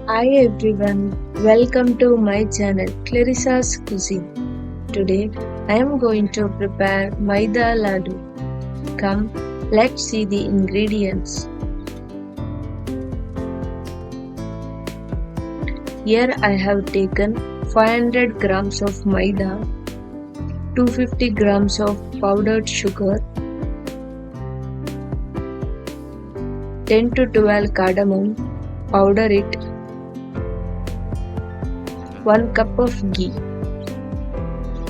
Hi everyone, welcome to my channel Clarissa's Cuisine. Today I am going to prepare Maida Laddu. Come, let's see the ingredients. Here I have taken 500 grams of maida, 250 grams of powdered sugar, 10 to 12 cardamom, powder it, 1 cup of ghee.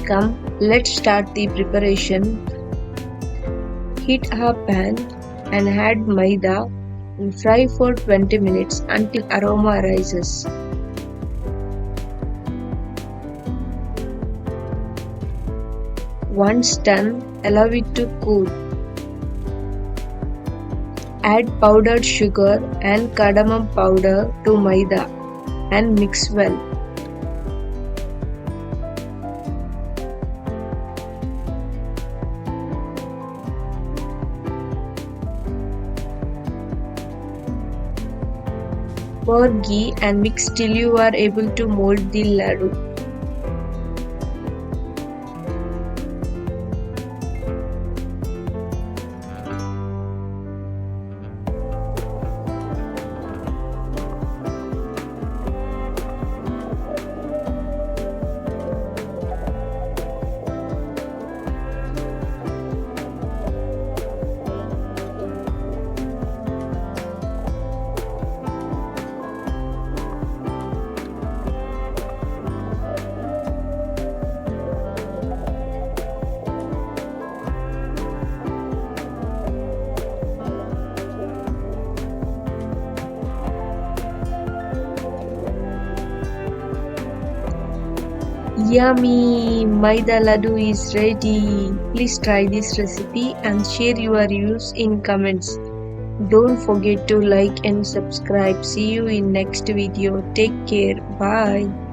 Come, let's start the preparation. Heat a pan and add maida and fry for 20 minutes until aroma rises. Once done, allow it to cool. Add powdered sugar and cardamom powder to maida and mix well. Pour ghee and mix till you are able to mold the laddu. Yummy! Maida Laddu is ready. Please try this recipe and share your views in comments. Don't forget to like and subscribe. See you in next video. Take care. Bye.